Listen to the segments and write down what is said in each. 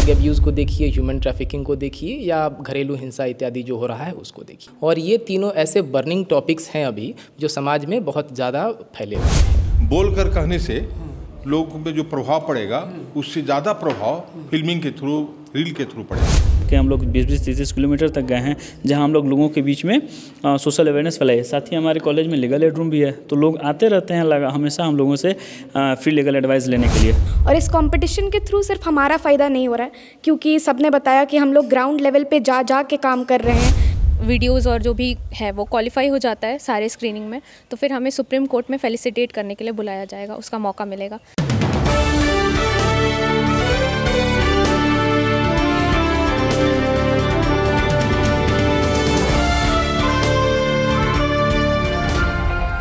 Drug abuse को देखिए, human trafficking को देखिए, या घरेलू हिंसा इत्यादि जो हो रहा है उसको देखिए। और ये तीनों ऐसे बर्निंग टॉपिक्स हैं अभी जो समाज में बहुत ज़्यादा फैले हुए हैं। बोल कर कहने से लोगों पे जो प्रभाव पड़ेगा उससे ज़्यादा प्रभाव फिल्मिंग के थ्रू, रील के थ्रू पड़ेगा। कि हम लोग 20-30 किलोमीटर तक गए हैं, जहां हम लोगों के बीच में सोशल अवेयरनेस फैलाई। साथ ही हमारे कॉलेज में लीगल एड रूम भी है, तो लोग आते रहते हैं हमेशा हम लोगों से फ्री लीगल एडवाइस लेने के लिए। और इस कंपटीशन के थ्रू सिर्फ हमारा फ़ायदा नहीं हो रहा है, क्योंकि सबने बताया कि हम लोग ग्राउंड लेवल पे जा के काम कर रहे हैं। वीडियोज़ और जो भी है वो क्वालिफाई हो जाता है सारे स्क्रीनिंग में, तो फिर हमें सुप्रीम कोर्ट में फेलिसिटेट करने के लिए बुलाया जाएगा, उसका मौका मिलेगा।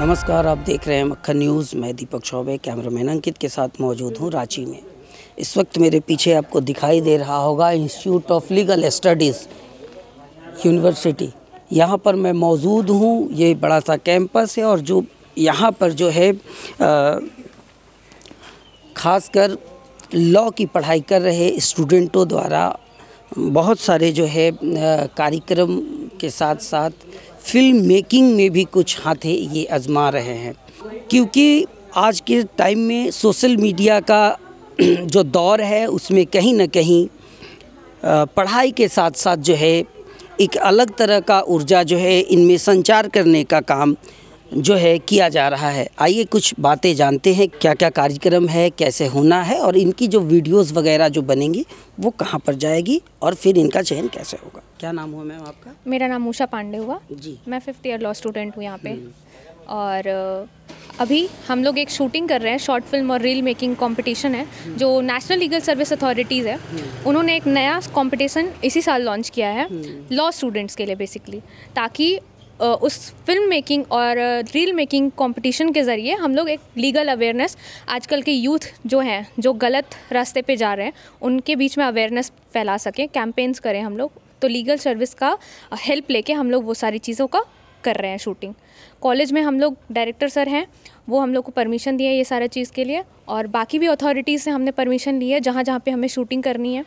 नमस्कार, आप देख रहे हैं मक्खन न्यूज़। मैं दीपक चौबे कैमरामैन अंकित के साथ मौजूद हूं रांची में। इस वक्त मेरे पीछे आपको दिखाई दे रहा होगा institute of legal studies university. यहां पर मैं मौजूद हूं। ये बड़ा सा कैंपस है और जो यहां पर जो है ख़ासकर लॉ की पढ़ाई कर रहे स्टूडेंटों द्वारा बहुत सारे जो है कार्यक्रम के साथ साथ फिल्म मेकिंग में भी कुछ हाथे ये आजमा रहे हैं, क्योंकि आज के टाइम में सोशल मीडिया का जो दौर है उसमें कहीं ना कहीं पढ़ाई के साथ साथ जो है एक अलग तरह का ऊर्जा जो है इनमें संचार करने का काम जो है किया जा रहा है। आइए कुछ बातें जानते हैं, क्या क्या कार्यक्रम है, कैसे होना है और इनकी जो वीडियोस वगैरह जो बनेंगी वो कहाँ पर जाएगी और फिर इनका चयन कैसे होगा। क्या नाम हुआ मैम आपका? मेरा नाम उषा पांडे हुआ जी। मैं 5th ईयर लॉ स्टूडेंट हूँ यहाँ पे। और अभी हम लोग एक शूटिंग कर रहे हैं, शॉर्ट फिल्म और रील मेकिंग कंपटीशन है जो नेशनल लीगल सर्विस अथॉरिटीज़ है। उन्होंने एक नया कंपटीशन इसी साल लॉन्च किया है लॉ स्टूडेंट्स के लिए बेसिकली, ताकि उस फिल्म मेकिंग और रील मेकिंग कंपटीशन के ज़रिए हम लोग एक लीगल अवेयरनेस, आजकल के यूथ जो हैं जो गलत रास्ते पे जा रहे हैं उनके बीच में अवेयरनेस फैला सकें, कैंपेन्स करें हम लोग। तो लीगल सर्विस का हेल्प लेके हम लोग वो सारी चीज़ों का कर रहे हैं शूटिंग। कॉलेज में हम लोग डायरेक्टर सर हैं, वो हम लोग को परमिशन दिए ये सारा चीज़ के लिए, और बाकी भी अथॉरिटीज़ से हमने परमिशन ली है जहाँ जहाँ पे हमें शूटिंग करनी है।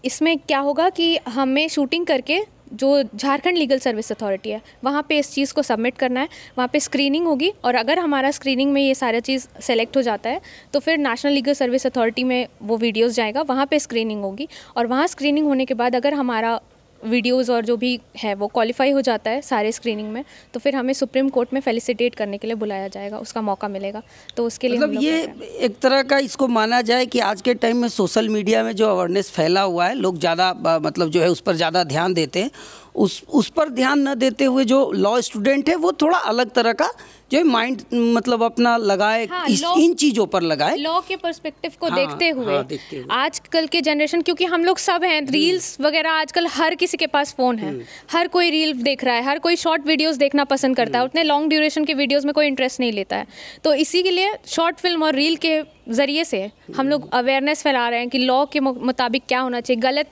इसमें क्या होगा कि हमें शूटिंग करके जो झारखंड लीगल सर्विस अथॉरिटी है वहाँ पे इस चीज़ को सबमिट करना है, वहाँ पे स्क्रीनिंग होगी, और अगर हमारा स्क्रीनिंग में ये सारा चीज़ सेलेक्ट हो जाता है तो फिर नेशनल लीगल सर्विस अथॉरिटी में वो वीडियोस जाएगा, वहाँ पे स्क्रीनिंग होगी, और वहाँ स्क्रीनिंग होने के बाद अगर हमारा वीडियोस और जो भी है वो क्वालिफाई हो जाता है सारे स्क्रीनिंग में, तो फिर हमें सुप्रीम कोर्ट में फेलिसिटेट करने के लिए बुलाया जाएगा, उसका मौका मिलेगा। तो उसके लिए मतलब ये एक तरह का इसको माना जाए कि आज के टाइम में सोशल मीडिया में जो अवेयरनेस फैला हुआ है, लोग ज़्यादा मतलब जो है उस पर ज़्यादा ध्यान देते हैं। उस पर ध्यान न देते हुए जो लॉ स्टूडेंट है वो थोड़ा अलग तरह का जो है माइंड मतलब अपना लगाए, हाँ, इन चीज़ों पर लगाए, लॉ के पर्सपेक्टिव को हाँ, देखते हुए। देखते हुए आजकल के जनरेशन, क्योंकि हम लोग सब हैं, रील्स वगैरह आजकल हर किसी के पास फ़ोन है, हर कोई रील देख रहा है, हर कोई शॉर्ट वीडियोस देखना पसंद करता है, उतने लॉन्ग ड्यूरेशन के वीडियोस में कोई इंटरेस्ट नहीं लेता है। तो इसी के लिए शॉर्ट फिल्म और रील के ज़रिए से हम लोग अवेयरनेस फैला रहे हैं कि लॉ के मुताबिक क्या होना चाहिए। गलत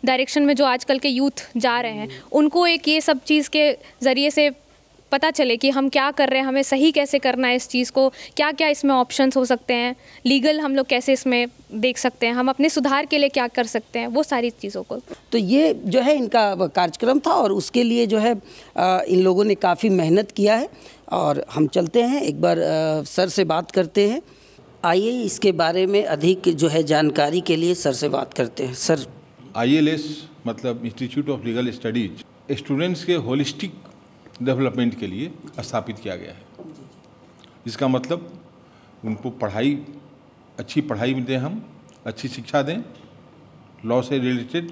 डायरेक्शन में जो आजकल के यूथ जा रहे हैं उनको एक ये सब चीज़ के ज़रिए से पता चले कि हम क्या कर रहे हैं, हमें सही कैसे करना है इस चीज़ को, क्या क्या इसमें ऑप्शंस हो सकते हैं, लीगल हम लोग कैसे इसमें देख सकते हैं, हम अपने सुधार के लिए क्या कर सकते हैं, वो सारी चीज़ों को। तो ये जो है इनका कार्यक्रम था और उसके लिए जो है इन लोगों ने काफ़ी मेहनत किया है। और हम चलते हैं एक बार सर से बात करते हैं। आइए इसके बारे में अधिक जो है जानकारी के लिए सर से बात करते हैं। सर, ILS मतलब institute of legal studies students के होलिस्टिक डेवलपमेंट के लिए स्थापित किया गया है। इसका मतलब उनको पढ़ाई, अच्छी पढ़ाई दें, हम अच्छी शिक्षा दें लॉ से रिलेटेड।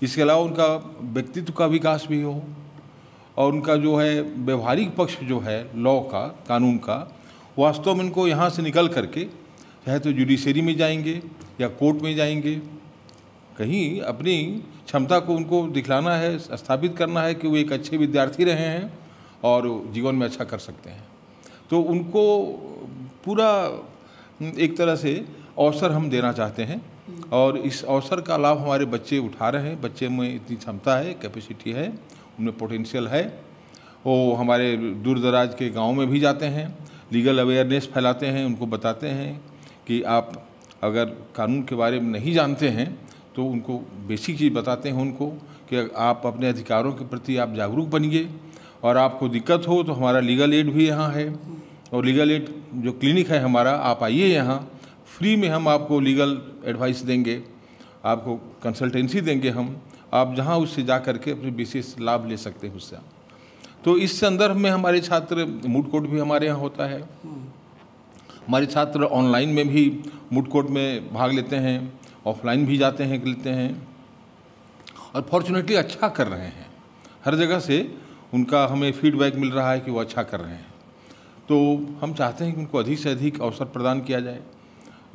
इसके अलावा उनका व्यक्तित्व का विकास भी हो और उनका जो है व्यवहारिक पक्ष जो है लॉ का, कानून का, वास्तव में उनको यहाँ से निकल करके चाहे तो जुडिशरी में जाएंगे या कोर्ट में जाएंगे, कहीं अपनी क्षमता को उनको दिखलाना है, स्थापित करना है कि वो एक अच्छे विद्यार्थी रहे हैं और जीवन में अच्छा कर सकते हैं। तो उनको पूरा एक तरह से अवसर हम देना चाहते हैं और इस अवसर का लाभ हमारे बच्चे उठा रहे हैं। बच्चे में इतनी क्षमता है, कैपेसिटी है, उनमें पोटेंशियल है। वो हमारे दूर दराज के गाँव में भी जाते हैं, लीगल अवेयरनेस फैलाते हैं, उनको बताते हैं कि आप अगर कानून के बारे में नहीं जानते हैं तो उनको बेसिक चीज़ बताते हैं उनको कि आप अपने अधिकारों के प्रति आप जागरूक बनिए, और आपको दिक्कत हो तो हमारा लीगल एड भी यहाँ है, और लीगल एड जो क्लिनिक है हमारा, आप आइए यहाँ, फ्री में हम आपको लीगल एडवाइस देंगे, आपको कंसल्टेंसी देंगे हम, आप जहाँ उससे जा करके अपने विशेष लाभ ले सकते हैं उससे। तो इस संदर्भ में हमारे छात्र, मूड कोर्ट भी हमारे यहाँ होता है, हमारे छात्र ऑनलाइन में भी मूड कोर्ट में भाग लेते हैं, ऑफलाइन भी जाते हैं, लेते हैं, और फॉर्चुनेटली अच्छा कर रहे हैं। हर जगह से उनका हमें फीडबैक मिल रहा है कि वो अच्छा कर रहे हैं। तो हम चाहते हैं कि उनको अधिक से अधिक अवसर प्रदान किया जाए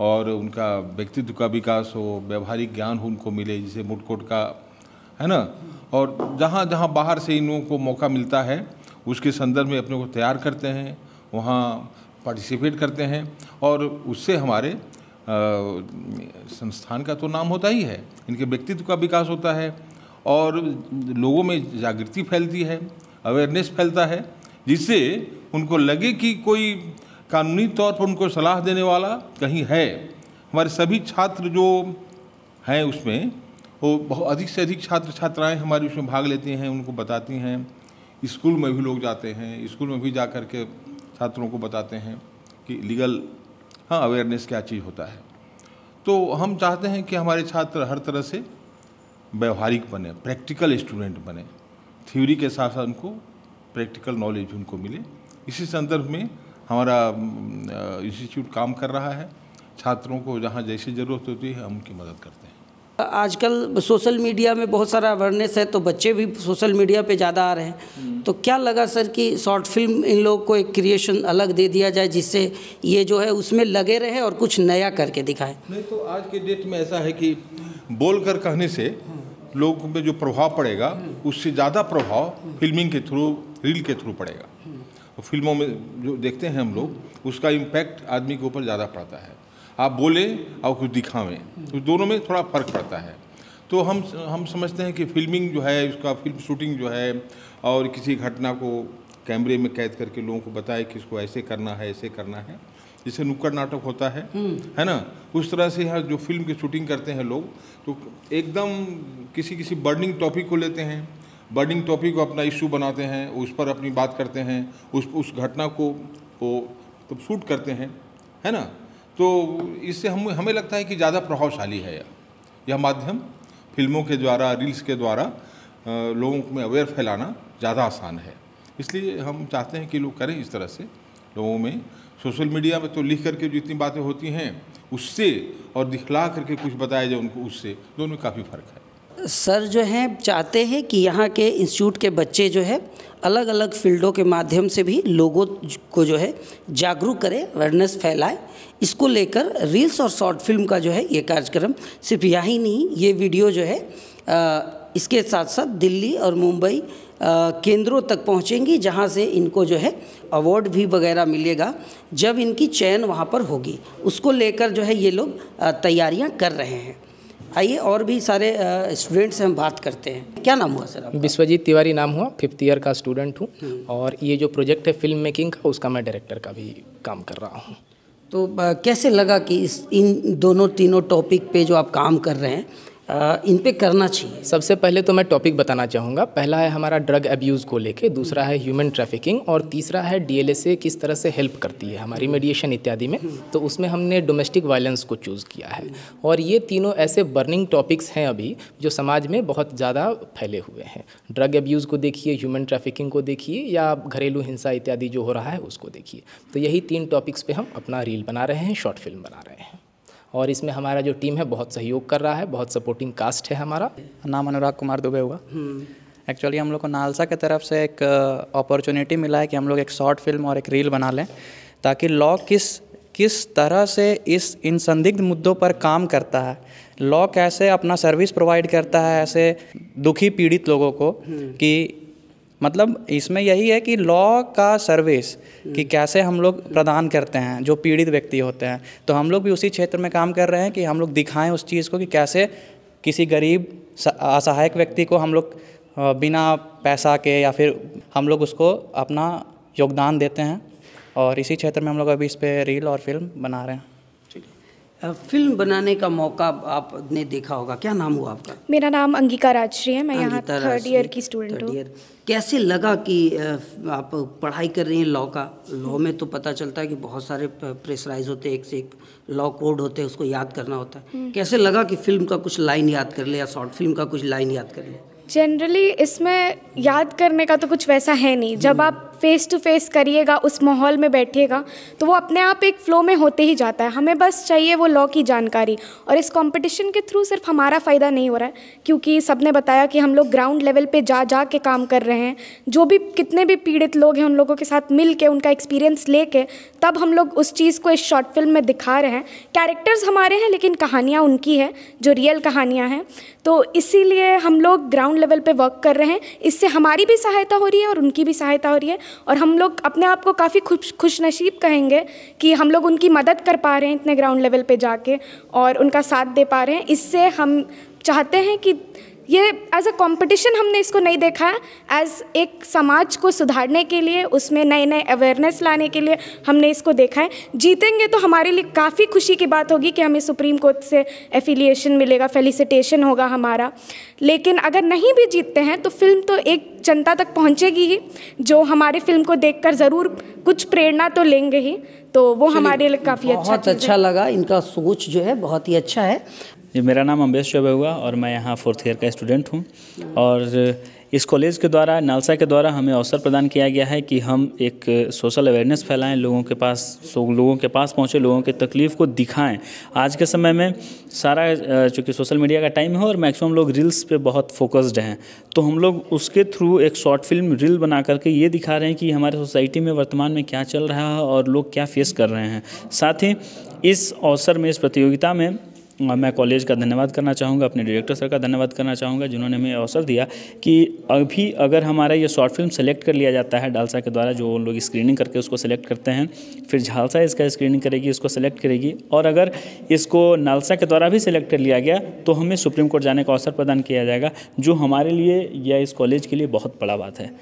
और उनका व्यक्तित्व का विकास हो, व्यवहारिक ज्ञान हो उनको मिले, जिसे मूड कोर्ट का है ना। और जहाँ जहाँ बाहर से इन लोगों को मौका मिलता है उसके संदर्भ में अपने को तैयार करते हैं, वहाँ पार्टिसिपेट करते हैं, और उससे हमारे संस्थान का तो नाम होता ही है, इनके व्यक्तित्व का विकास होता है और लोगों में जागृति फैलती है, अवेयरनेस फैलता है, जिससे उनको लगे कि कोई कानूनी तौर पर उनको सलाह देने वाला कहीं है। हमारे सभी छात्र जो हैं उसमें, वो बहुत अधिक से अधिक छात्र छात्राएं हमारी उसमें भाग लेती हैं, उनको बताती हैं। स्कूल में भी लोग जाते हैं, स्कूल में भी जा कर के छात्रों को बताते हैं कि लीगल अवेयरनेस क्या चीज़ होता है। तो हम चाहते हैं कि हमारे छात्र हर तरह से व्यवहारिक बने, प्रैक्टिकल स्टूडेंट बने, थ्योरी के साथ साथ उनको प्रैक्टिकल नॉलेज भी उनको मिले। इसी संदर्भ में हमारा इंस्टीट्यूट काम कर रहा है। छात्रों को जहाँ जैसी ज़रूरत होती है हम उनकी मदद करते हैं। आजकल सोशल मीडिया में बहुत सारा अवेयरनेस है, तो बच्चे भी सोशल मीडिया पे ज़्यादा आ रहे हैं, तो क्या लगा सर कि शॉर्ट फिल्म इन लोगों को एक क्रिएशन अलग दे दिया जाए जिससे ये जो है उसमें लगे रहे और कुछ नया करके दिखाए? नहीं तो आज के डेट में ऐसा है कि बोलकर कहने से लोगों पे जो प्रभाव पड़ेगा उससे ज़्यादा प्रभाव फिल्मिंग के थ्रू, रील के थ्रू पड़ेगा। तो फिल्मों में जो देखते हैं हम लोग, उसका इम्पैक्ट आदमी के ऊपर ज़्यादा पड़ता है। आप बोले और कुछ दिखावें, तो दोनों में थोड़ा फ़र्क पड़ता है। तो हम समझते हैं कि फिल्मिंग जो है, उसका फिल्म शूटिंग जो है, और किसी घटना को कैमरे में कैद करके लोगों को बताए कि इसको ऐसे करना है, ऐसे करना है, जैसे नुक्कड़ नाटक होता है ना, उस तरह से यहाँ जो फिल्म की शूटिंग करते हैं लोग, तो एकदम किसी बर्निंग टॉपिक को लेते हैं, बर्निंग टॉपिक को अपना इशू बनाते हैं, उस पर अपनी बात करते हैं, उस घटना को वो तो शूट करते हैं, है ना। तो इससे हमें लगता है कि ज़्यादा प्रभावशाली है यह माध्यम। फिल्मों के द्वारा, रील्स के द्वारा लोगों में अवेयर फैलाना ज़्यादा आसान है। इसलिए हम चाहते हैं कि लोग करें इस तरह से। लोगों में सोशल मीडिया में तो लिख करके जो जितनी बातें होती हैं उससे, और दिखला करके कुछ बताया जाए उनको, उससे दोनों में काफ़ी फ़र्क है। सर जो हैं चाहते हैं कि यहाँ के इंस्टीट्यूट के बच्चे जो है अलग अलग फील्डों के माध्यम से भी लोगों को जो है जागरूक करें, अवेयरनेस फैलाए। इसको लेकर रील्स और शॉर्ट फिल्म का जो है ये कार्यक्रम सिर्फ यहीं नहीं, ये वीडियो जो है इसके साथ साथ दिल्ली और मुंबई केंद्रों तक पहुँचेंगी, जहाँ से इनको जो है अवार्ड भी वगैरह मिलेगा जब इनकी चयन वहाँ पर होगी। उसको लेकर जो है ये लोग तैयारियाँ कर रहे हैं। आइए और भी सारे स्टूडेंट्स से हम बात करते हैं। क्या नाम हुआ सर आपका? विश्वजीत तिवारी नाम हुआ, 5th ईयर का स्टूडेंट हूँ, और ये जो प्रोजेक्ट है फिल्म मेकिंग का, उसका मैं डायरेक्टर का भी काम कर रहा हूँ। तो कैसे लगा कि इन दोनों तीनों टॉपिक पे जो आप काम कर रहे हैं इन पे करना चाहिए? सबसे पहले तो मैं टॉपिक बताना चाहूँगा। पहला है हमारा ड्रग अब्यूज़ को लेके, दूसरा है ह्यूमन ट्रैफिकिंग, और तीसरा है DLSA किस तरह से हेल्प करती है हमारी मीडिएशन इत्यादि में। तो उसमें हमने डोमेस्टिक वायलेंस को चूज़ किया है, और ये तीनों ऐसे बर्निंग टॉपिक्स हैं अभी जो समाज में बहुत ज़्यादा फैले हुए हैं। ड्रग अब्यूज़ को देखिए, ह्यूमन ट्रैफिकिंग को देखिए, या घरेलू हिंसा इत्यादि जो हो रहा है उसको देखिए। तो यही 3 टॉपिक्स पे हम अपना रील बना रहे हैं, शॉर्ट फिल्म बना रहे हैं, और इसमें हमारा जो टीम है बहुत सहयोग कर रहा है, बहुत सपोर्टिंग कास्ट है हमारा। नाम अनुराग कुमार दुबे हुआ। एक्चुअली हम लोग को नालसा की तरफ से एक अपॉर्चुनिटी मिला है कि हम लोग एक शॉर्ट फिल्म और एक रील बना लें, ताकि लॉ किस तरह से इन संदिग्ध मुद्दों पर काम करता है, लॉ कैसे अपना सर्विस प्रोवाइड करता है ऐसे दुखी पीड़ित लोगों को, कि मतलब इसमें यही है कि लॉ का सर्विस कि कैसे हम लोग प्रदान करते हैं जो पीड़ित व्यक्ति होते हैं। तो हम लोग भी उसी क्षेत्र में काम कर रहे हैं कि हम लोग दिखाएं उस चीज़ को कि कैसे किसी गरीब असहायक व्यक्ति को हम लोग बिना पैसा के या फिर हम लोग उसको अपना योगदान देते हैं, और इसी क्षेत्र में हम लोग अभी इस पर रील और फिल्म बना रहे हैं। फिल्म बनाने का मौका आपने देखा होगा, क्या नाम हुआ आपका? मेरा नाम अंगिका राजश्री है, मैं यहाँ अंकिता 3rd राजश्री, ईयर की स्टूडेंट हूँ। 3rd year. कैसे लगा कि आप पढ़ाई कर रही हैं लॉ का? लॉ में तो पता चलता है कि बहुत सारे प्रेशराइज होते हैं, एक से एक लॉ कोड होते हैं, उसको याद करना होता है। कैसे लगा कि फिल्म का कुछ लाइन याद कर ले या शॉर्ट फिल्म का कुछ लाइन याद कर ले? जनरली इसमें याद करने का तो कुछ वैसा है नहीं। जब आप फेस टू फेस करिएगा, उस माहौल में बैठिएगा, तो वो अपने आप एक फ़्लो में होते ही जाता है। हमें बस चाहिए वो लॉ की जानकारी। और इस कंपटीशन के थ्रू सिर्फ हमारा फ़ायदा नहीं हो रहा है, क्योंकि सबने बताया कि हम लोग ग्राउंड लेवल पे जा के काम कर रहे हैं। जो भी कितने भी पीड़ित लोग हैं, उन लोगों के साथ मिल के, उनका एक्सपीरियंस लेके, तब हम लोग उस चीज़ को इस शॉर्ट फिल्म में दिखा रहे हैं। कैरेक्टर्स हमारे हैं, लेकिन कहानियाँ उनकी हैं, जो रियल कहानियाँ हैं। तो इसीलिए हम लोग ग्राउंड लेवल पे वर्क कर रहे हैं। इससे हमारी भी सहायता हो रही है और उनकी भी सहायता हो रही है, और हम लोग अपने आप को काफ़ी खुशनसीब कहेंगे कि हम लोग उनकी मदद कर पा रहे हैं इतने ग्राउंड लेवल पे जाके, और उनका साथ दे पा रहे हैं। इससे हम चाहते हैं कि ये एज अ कंपटीशन हमने इसको नहीं देखा है, एज एक समाज को सुधारने के लिए, उसमें नए नए अवेयरनेस लाने के लिए हमने इसको देखा है। जीतेंगे तो हमारे लिए काफ़ी खुशी की बात होगी कि हमें सुप्रीम कोर्ट से एफिलिएशन मिलेगा, फेलिसिटेशन होगा हमारा। लेकिन अगर नहीं भी जीतते हैं तो फिल्म तो एक जनता तक पहुंचेगी ही, जो हमारे फिल्म को देखकर ज़रूर कुछ प्रेरणा तो लेंगे ही। तो वो हमारे लिए काफ़ी बहुत अच्छा लगा, इनका सोच जो है बहुत ही अच्छा है। जी, मेरा नाम अम्बेश चौबे हुआ और मैं यहाँ 4th ईयर का स्टूडेंट हूँ। और इस कॉलेज के द्वारा, नालसा के द्वारा हमें अवसर प्रदान किया गया है कि हम एक सोशल अवेयरनेस फैलाएं, लोगों के पास पहुँचे, लोगों के तकलीफ़ को दिखाएं। आज के समय में सारा चूँकि सोशल मीडिया का टाइम है और मैक्सिमम लोग रील्स पे बहुत फोकस्ड हैं, तो हम लोग उसके थ्रू एक शॉर्ट फिल्म रील बना करके ये दिखा रहे हैं कि हमारे सोसाइटी में वर्तमान में क्या चल रहा है और लोग क्या फेस कर रहे हैं। साथ ही इस अवसर में, इस प्रतियोगिता में मैं कॉलेज का धन्यवाद करना चाहूँगा, अपने डायरेक्टर सर का धन्यवाद करना चाहूँगा, जिन्होंने हमें अवसर दिया कि अभी अगर हमारा ये शॉर्ट फिल्म सेलेक्ट कर लिया जाता है डालसा के द्वारा, जो लोग स्क्रीनिंग करके उसको सेलेक्ट करते हैं, फिर झालसा इसका स्क्रीनिंग करेगी, इसको सेलेक्ट करेगी, और अगर इसको नालसा के द्वारा भी सेलेक्ट कर लिया गया तो हमें सुप्रीम कोर्ट जाने का अवसर प्रदान किया जाएगा, जो हमारे लिए या इस कॉलेज के लिए बहुत बड़ा बात है।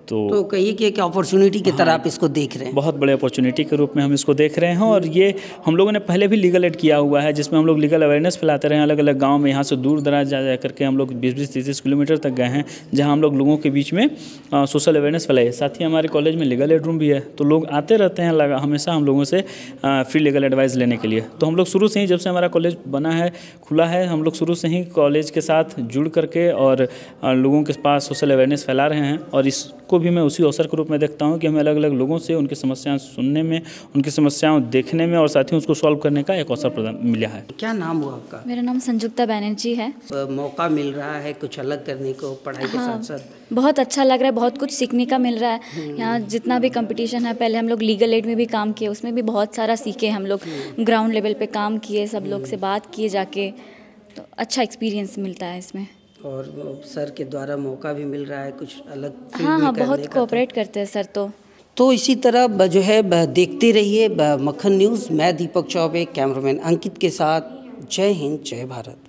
तो कहिए कि एक अपॉर्चुनिटी की तरह आप इसको देख रहे हैं। बहुत बड़े अपॉर्चुनिटी के रूप में हम इसको देख रहे हैं। और ये हम लोगों ने पहले भी लीगल एड किया हुआ है, जिसमें हम लोग लीगल अवेयरनेस फैलाते रहे हैं अलग अलग गांव में। यहाँ से दूर दराज जा करके हम लोग 20-30 किलोमीटर तक गए हैं, जहाँ हम लोग लोगों के बीच में सोशल अवेयरनेस फैलाए। साथ ही हमारे कॉलेज में लीगल एड रूम भी है, तो लोग आते रहते हैं हमेशा हम लोगों से फ्री लीगल एडवाइस लेने के लिए। तो हम लोग शुरू से ही, जब से हमारा कॉलेज बना है, खुला है, हम लोग शुरू से ही कॉलेज के साथ जुड़ करके और लोगों के पास सोशल अवेयरनेस फैला रहे हैं। और इसको भी मैं उसी अवसर रूप में देखता हूं कि हमें अलग अलग लोगों से उनकी समस्याएं सुनने में, उनकी समस्याओं देखने में और साथ ही उसको सॉल्व करने का एक अवसर प्रदान मिला है। क्या नाम हुआ आपका? मेरा नाम संजुक्ता बैनर्जी है। मौका मिल रहा है कुछ अलग करने को पढ़ाई के साथ साथ? बहुत अच्छा लग रहा है, बहुत कुछ सीखने का मिल रहा है। यहाँ जितना भी कंपटीशन है, पहले हम लोग लीगल एड में भी काम किए, उसमें भी बहुत सारा सीखे हम लोग। ग्राउंड लेवल पे काम किए, सब लोग से बात किए जाके, तो अच्छा एक्सपीरियंस मिलता है इसमें। और सर के द्वारा मौका भी मिल रहा है कुछ अलग। हाँ, बहुत कोऑपरेट करते हैं सर। तो इसी तरह जो है देखते रहिए मक्खन न्यूज़। मैं दीपक चौबे, कैमरामैन अंकित के साथ। जय हिंद, जय भारत।